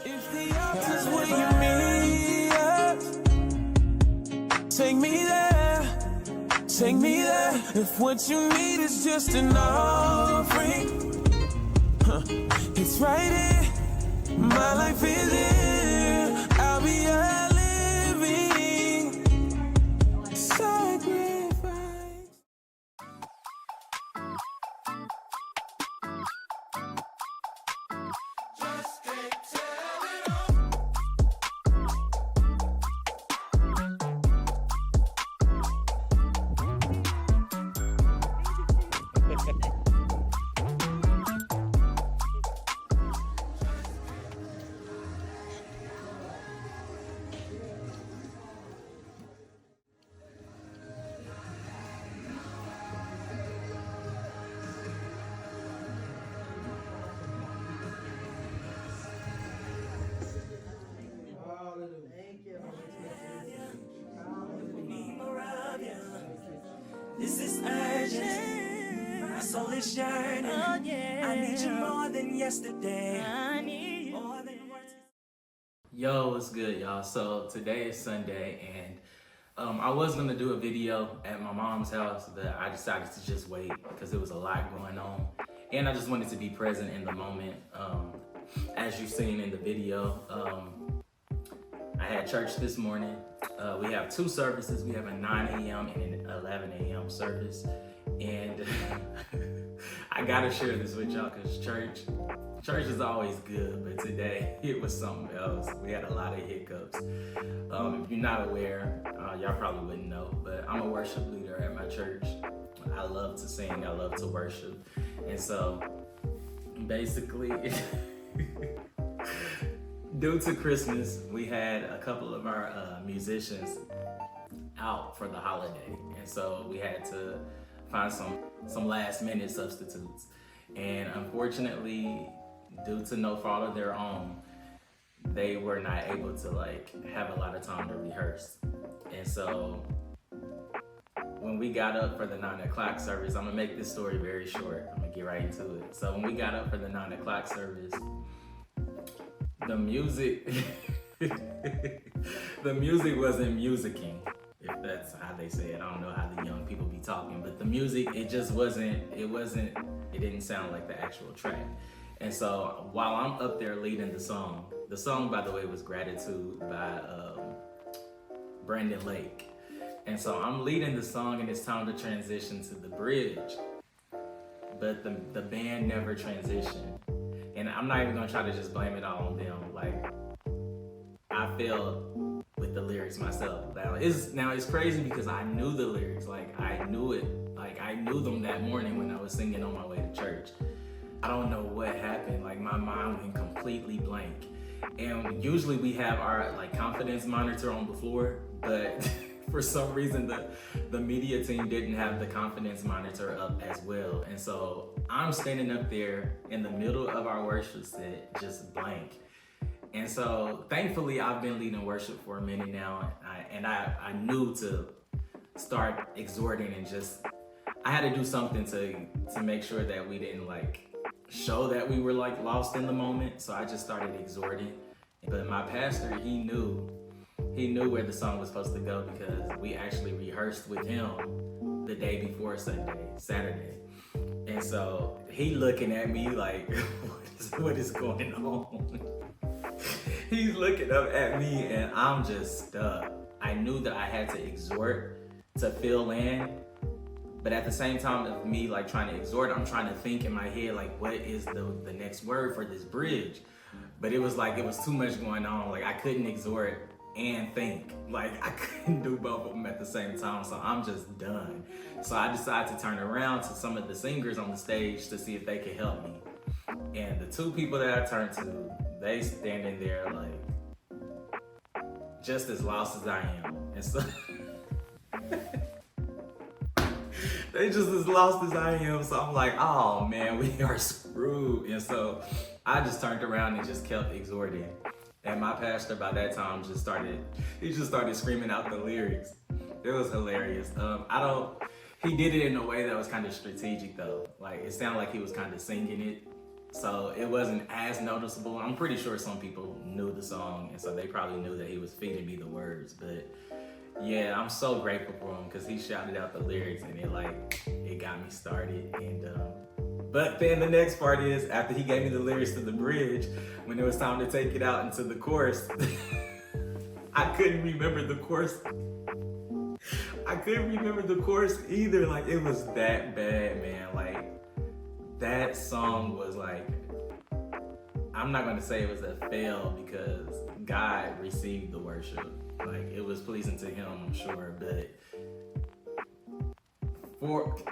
If the altar's where you meet us, take me there, take me there. If what you need is just an offering, it's right here. My life is here. I'll be a living sacrifice. Just can't tell it all. This is urgent. My soul is yearning. Oh, yeah. I need you more than yesterday. I need you more than words. Yo, what's good, y'all? So today is Sunday, and I was gonna do a video at my mom's house, but I decided to just wait because there was a lot going on, and I just wanted to be present in the moment. As you've seen in the video, I had church this morning. We have two services. We have a 9 a.m. and an 11 a.m. service. And I gotta share this with y'all because church is always good, but today it was something else. We had a lot of hiccups. If you're not aware, y'all probably wouldn't know, but I'm a worship leader at my church. I love to sing, I love to worship. And so basically, due to Christmas, we had a couple of our musicians out for the holiday, and so we had to find some last minute substitutes. And unfortunately, due to no fault of their own, they were not able to have a lot of time to rehearse. And so when we got up for the 9 o'clock service, I'm gonna make this story very short. I'm gonna get right into it. So when we got up for the 9 o'clock service, the music wasn't musicking, if that's how they say it. I don't know how the young people be talking, but the music, it didn't sound like the actual track. And so while I'm up there leading the song, by the way was Gratitude by Brandon Lake. And so I'm leading the song, and it's time to transition to the bridge, but the band never transitioned. And I'm not even gonna try to just blame it all on them. I failed with the lyrics myself. Now it's crazy because I knew the lyrics. I knew it. I knew them that morning when I was singing on my way to church. I don't know what happened. My mind went completely blank. And usually we have our confidence monitor on the floor, but for some reason the media team didn't have the confidence monitor up as well. And so I'm standing up there in the middle of our worship set, just blank. And so thankfully I've been leading worship for a minute now, and I knew to start exhorting, and I had to do something to make sure that we didn't show that we were lost in the moment. So I just started exhorting. But my pastor, he knew where the song was supposed to go because we actually rehearsed with him the day before Saturday. And so he looking at me like, what is going on? He's looking up at me and I'm just stuck. I knew that I had to exhort to fill in, but at the same time of me trying to exhort, I'm trying to think in my head what is the next word for this bridge? But it was too much going on. I couldn't exhort and think. I couldn't do both of them at the same time, so I'm just done. So I decided to turn around to some of the singers on the stage to see if they could help me. And the two people that I turned to, they standing there just as lost as I am. And so they just as lost as I am. So I'm like, oh man, we are screwed. And so I just turned around and just kept exhorting. And my pastor by that time just started screaming out the lyrics. It was hilarious. He did it in a way that was kind of strategic though. It sounded like he was kind of singing it So it wasn't as noticeable. I'm pretty sure some people knew the song, and so they probably knew that he was feeding me the words. But yeah, I'm so grateful for him because he shouted out the lyrics, and it got me started. And but then the next part is after he gave me the lyrics to the bridge, when it was time to take it out into the chorus, I couldn't remember the chorus. I couldn't remember the chorus either. Like, it was that bad, man. Like, that song was like, I'm not gonna say it was a fail because God received the worship. Like, it was pleasing to him, I'm sure, but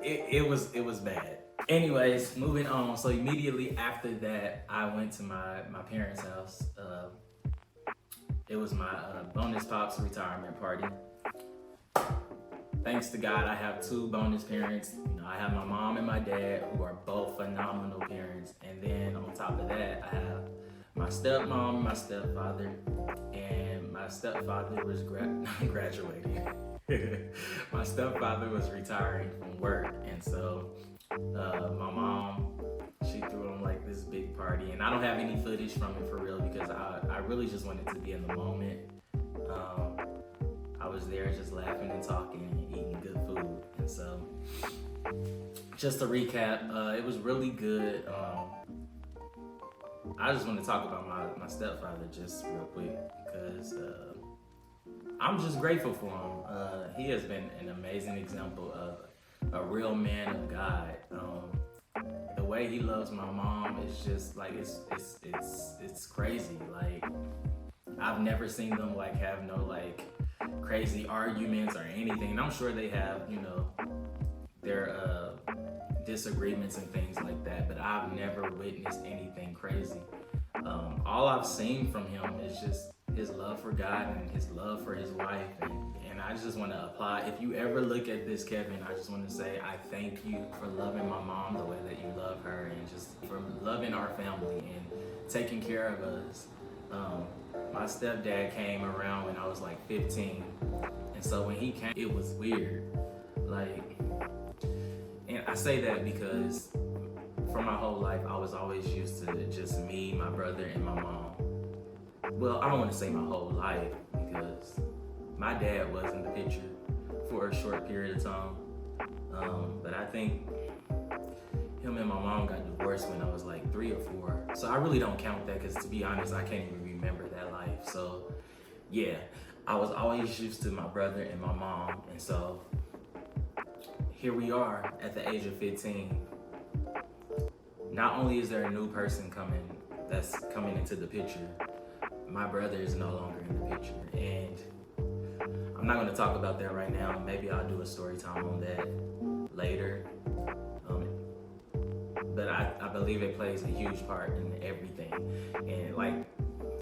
it was bad. Anyways, moving on. So immediately after that, I went to my parents' house. It was my bonus pops retirement party. Thanks to God, I have 2 bonus parents. You know, I have my mom and my dad, who are both phenomenal parents. And then on top of that, I have my stepmom and my stepfather. And my stepfather was graduating. My stepfather was retiring from work. And so my mom, she threw on like this big party. And I don't have any footage from it for real because I really just wanted to be in the moment. I was there just laughing and talking and eating good food. And so, just to recap, it was really good. I just want to talk about my stepfather just real quick because I'm just grateful for him. He has been an amazing example of a real man of God. The way he loves my mom is just like it's crazy. Like, I've never seen them like have no like crazy arguments or anything. And I'm sure they have, you know, their disagreements and things like that, but I've never witnessed anything crazy. All I've seen from him is just his love for God and his love for his wife. And I just want to apply, if you ever look at this, Kevin, I just want to say I thank you for loving my mom the way that you love her, and just for loving our family and taking care of us. My stepdad came around when I was like 15, and so when he came, it was weird. Like, and I say that because for my whole life, I was always used to just me, my brother, and my mom. Well, I don't want to say my whole life because my dad was in the picture for a short period of time. But I think him and my mom got divorced when I was like 3 or 4. So I really don't count that because, to be honest, I can't even remember that life. So yeah, I was always used to my brother and my mom. And so here we are at the age of 15. Not only is there a new person that's coming into the picture, my brother is no longer in the picture. And I'm not going to talk about that right now. Maybe I'll do a story time on that later. But I believe it plays a huge part in everything. And like,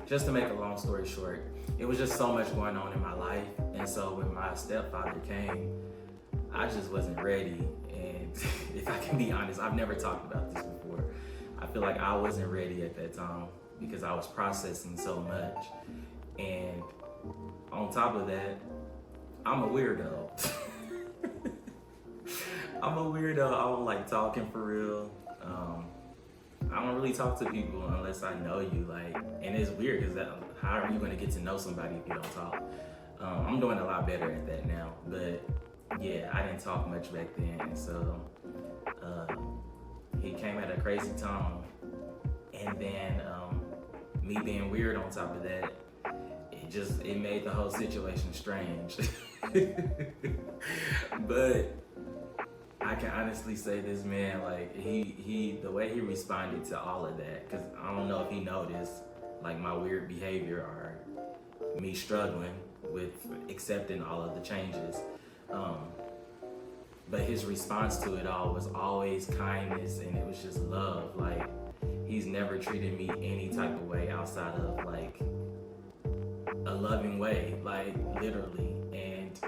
just to make a long story short, it was just so much going on in my life. And so when my stepfather came, I just wasn't ready. And if I can be honest, I've never talked about this before. I feel like I wasn't ready at that time because I was processing so much. And on top of that, I'm a weirdo. I'm a weirdo. I don't like talking for real. I don't really talk to people unless I know you. Like, and it's weird because how are you going to get to know somebody if you don't talk? I'm doing a lot better at that now. But yeah, I didn't talk much back then. And so he came at a crazy time. And then me being weird on top of that, it made the whole situation strange. But I can honestly say this man, like the way he responded to all of that, because I don't know if he noticed like my weird behavior or me struggling with accepting all of the changes. But his response to it all was always kindness, and it was just love. Like, he's never treated me any type of way outside of like a loving way, like literally. And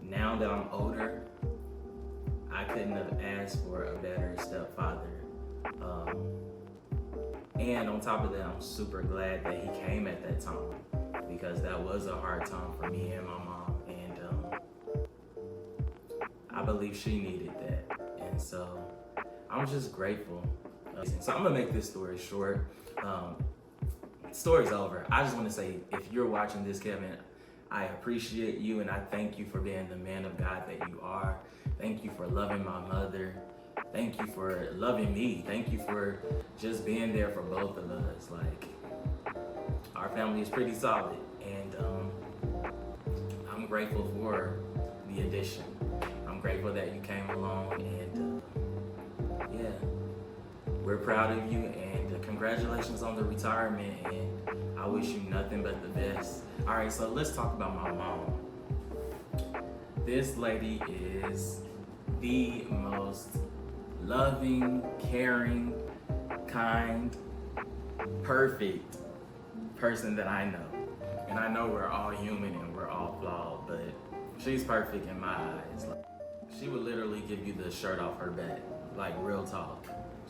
now that I'm older, I couldn't have asked for a better stepfather. And on top of that, I'm super glad that he came at that time, because that was a hard time for me and my mom. And I believe she needed that. And so I'm just grateful. So I'm gonna make this story short. Story's over. I just want to say, if you're watching this, Kevin, I appreciate you and I thank you for being the man of God that you are. Thank you for loving my mother. Thank you for loving me. Thank you for just being there for both of us. Like, our family is pretty solid, and I'm grateful for the addition. I'm grateful that you came along, and yeah, we're proud of you, and congratulations on the retirement, and I wish you nothing but the best. All right, so let's talk about my mom. This lady is the most loving, caring, kind, perfect person that I know. And I know we're all human and we're all flawed, but she's perfect in my eyes. Like, she would literally give you the shirt off her back, like real talk.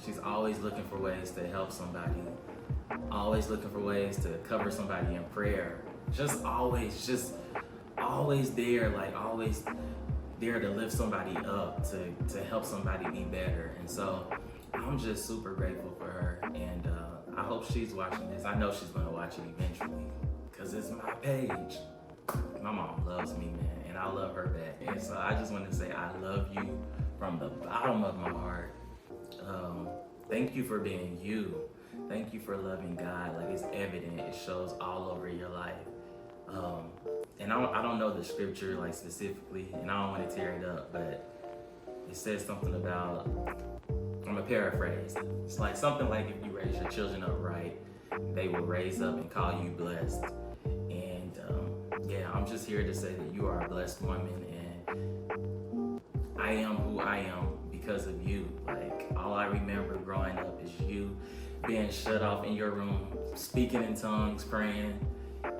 She's always looking for ways to help somebody, always looking for ways to cover somebody in prayer. Just always there, like always there to lift somebody up, to help somebody be better. And so I'm just super grateful for her, and I hope she's watching this. I know she's gonna watch it eventually, because it's my page. My mom loves me, man, and I love her back. And so I just want to say I love you from the bottom of my heart. Thank you for being you. Thank you for loving God. Like, it's evident, it shows all over your life. And I don't know the scripture like specifically, and I don't want to tear it up, but it says something about, I'm gonna paraphrase. It's like something like, if you raise your children up right, they will raise up and call you blessed. And yeah, I'm just here to say that you are a blessed woman, and I am who I am because of you. Like, all I remember growing up is you being shut off in your room, speaking in tongues, praying,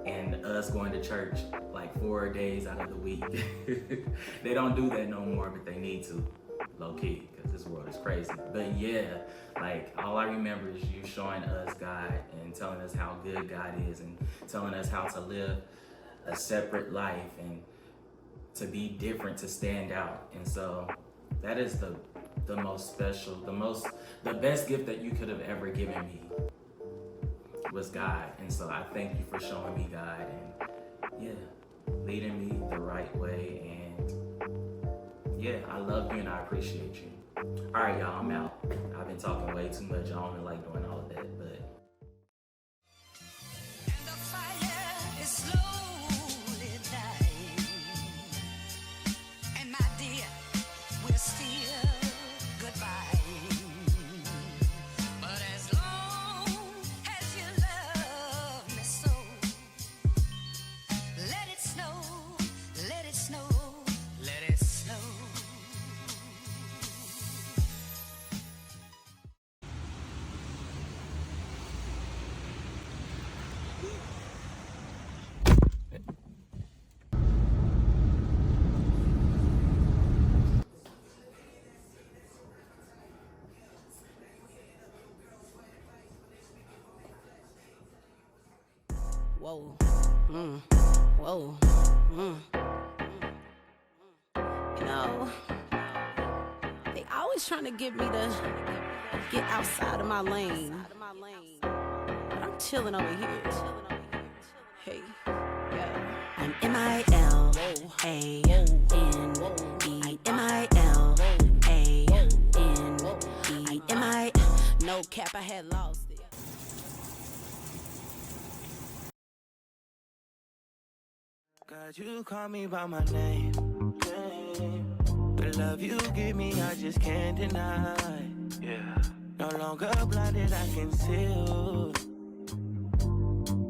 and us going to church like 4 days out of the week. They don't do that no more, but they need to, low key, because this world is crazy. But yeah, like, all I remember is you showing us God and telling us how good God is, and telling us how to live a separate life and to be different, to stand out. And so that is the most special, the best gift that you could have ever given me was God. And so I thank you for showing me God, and yeah, leading me the right way. And yeah, I love you and I appreciate you. All right, y'all, I'm out. I've been talking way too much. I don't really like doing all of that, but And the fire is slowly dying. And my dear, we're still goodbye. But as long as you love me so, let it snow, let it snow, let it snow. Whoa, whoa, You know, they always trying to get me to get outside of my lane, but I'm chilling over here. Hey, yeah. I'm MILANE. MILANE. No cap, I had lost it. God, you call me by my name. The love you give me, I just can't deny. Yeah. No longer blinded, I can see you.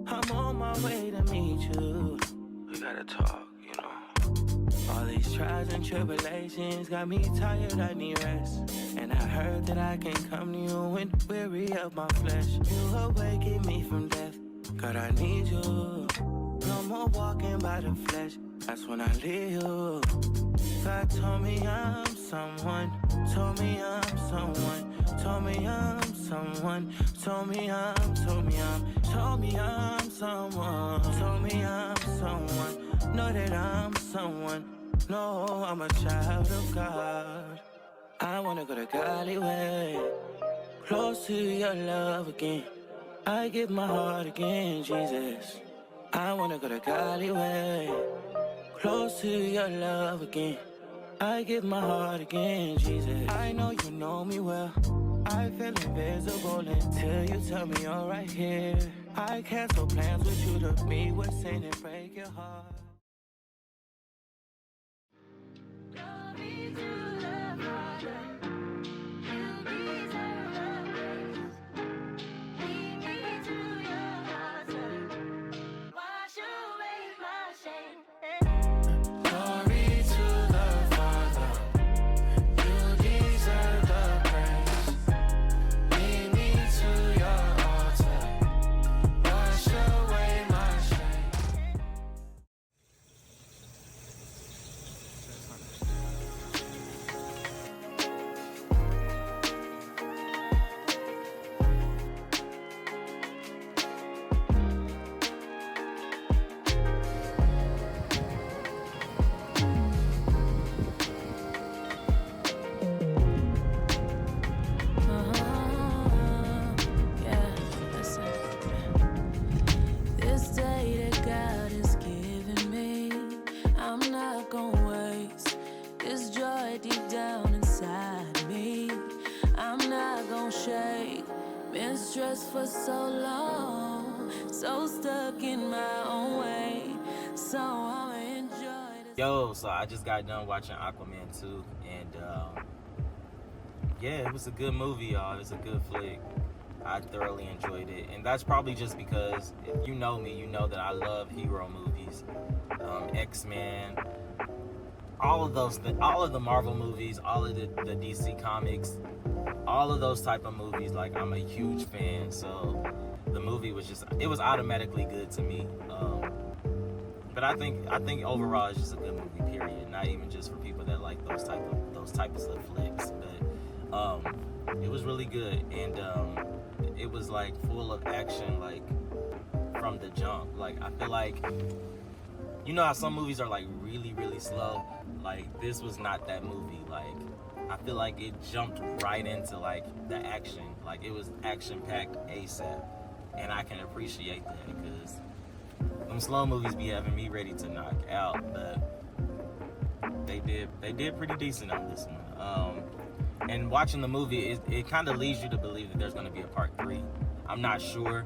I'm on my way to meet you. We gotta talk, you know. All these trials and tribulations got me tired, I need rest. And I heard that I can come to you when weary of my flesh. You awaken me from death. God, I need you. No more walking by the flesh, that's when I leave you. God told me I'm someone, told me I'm someone, told me I'm someone, told me I'm someone, told me I'm someone, know that I'm someone, no, I'm a child of God. I wanna go to Godly way, Close to your love again. I give my heart again, Jesus. I wanna go to Cali way. Close to your love again. I give my heart again, Jesus. I know you know me well. I feel invisible until you tell me you're right here. I cancel plans with you to meet with sin and break your heart. Glory to the Father. You deserve the praise. Lead me to your altar. Wash away my shame. Glory to the Father. You deserve the praise. Lead me to your altar. Wash away my shame. Yeah, listen. This day that God has given me, I'm not gonna waste this joy deep down inside me. I'm not gonna shake. Been stressed for so long, so stuck in my own way. So I'ma enjoy this. Yo, so I just got done watching Aquaman 2, and yeah, it was a good movie, y'all. It was a good flick. I thoroughly enjoyed it, and that's probably just because if you know me, you know that I love hero movies, X-Men, all of the Marvel movies, all of the DC comics, all of those type of movies. Like, I'm a huge fan, so the movie was automatically good to me. But I think overall it's just a good movie, period. Not even just for people that like those types of flicks, but it was really good, and it was like full of action, like from the jump. Like, I feel like, you know how some movies are like really, really slow? Like, this was not that movie. Like, I feel like it jumped right into like the action. Like, it was action packed ASAP, and I can appreciate that because them slow movies be having me ready to knock out, but they did pretty decent on this one. And watching the movie, it kind of leads you to believe that there's going to be a part 3. I'm not sure.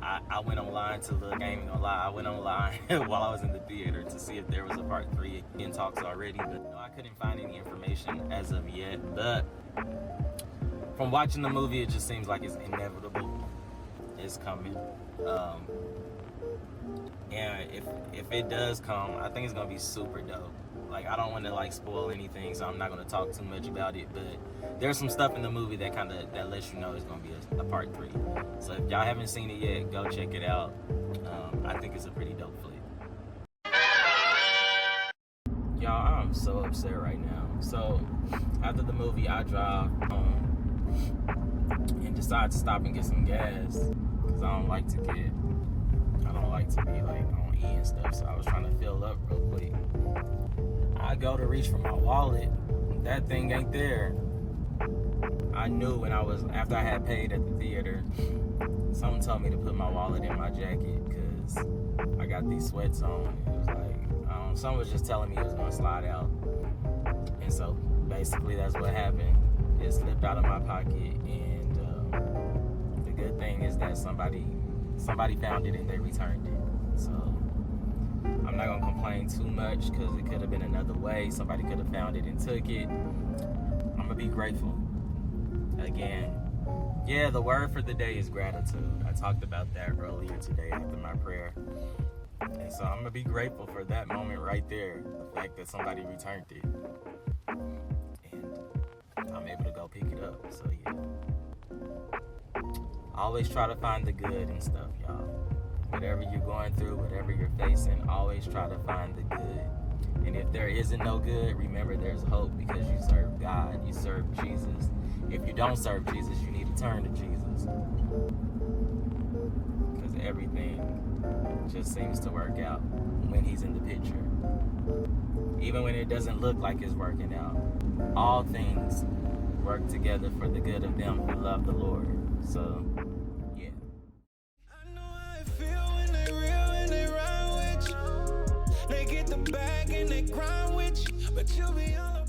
I went online to look. I ain't even gonna lie. I went online while I was in the theater to see if there was a part 3 in talks already, but no, I couldn't find any information as of yet. But from watching the movie, it just seems like it's inevitable. It's coming. And if it does come, I think it's gonna be super dope. Like, I don't want to like spoil anything, so I'm not gonna talk too much about it. But there's some stuff in the movie that lets you know it's gonna be a part 3. So if y'all haven't seen it yet, go check it out. I think it's a pretty dope flick. Y'all, I'm so upset right now. So after the movie, I drive home and decide to stop and get some gas because I don't like to be like on E and stuff. So I was trying to fill up real quick. I go to reach for my wallet. That thing ain't there. I knew after I had paid at the theater, someone told me to put my wallet in my jacket because I got these sweats on. It was like, someone was just telling me it was gonna slide out. And so basically that's what happened. It slipped out of my pocket, and the good thing is that somebody found it and they returned it. So I'm not gonna complain too much because it could have been another way. Somebody could have found it and took it. I'm gonna be grateful. Again, yeah, the word for the day is gratitude. I talked about that earlier today after my prayer. And so I'm gonna be grateful for that moment right there. The fact that somebody returned it. And I'm able to go pick it up. So yeah. Always try to find the good and stuff, y'all. Whatever you're going through, whatever you're facing, always try to find the good. And if there isn't no good, remember there's hope because you serve God, you serve Jesus. If you don't serve Jesus, you need to turn to Jesus. Because everything just seems to work out when he's in the picture. Even when it doesn't look like it's working out. All things work together for the good of them who love the Lord. So, yeah. I know how it feel when they real and they ride with you. They get the bag and they grind with you, but you be all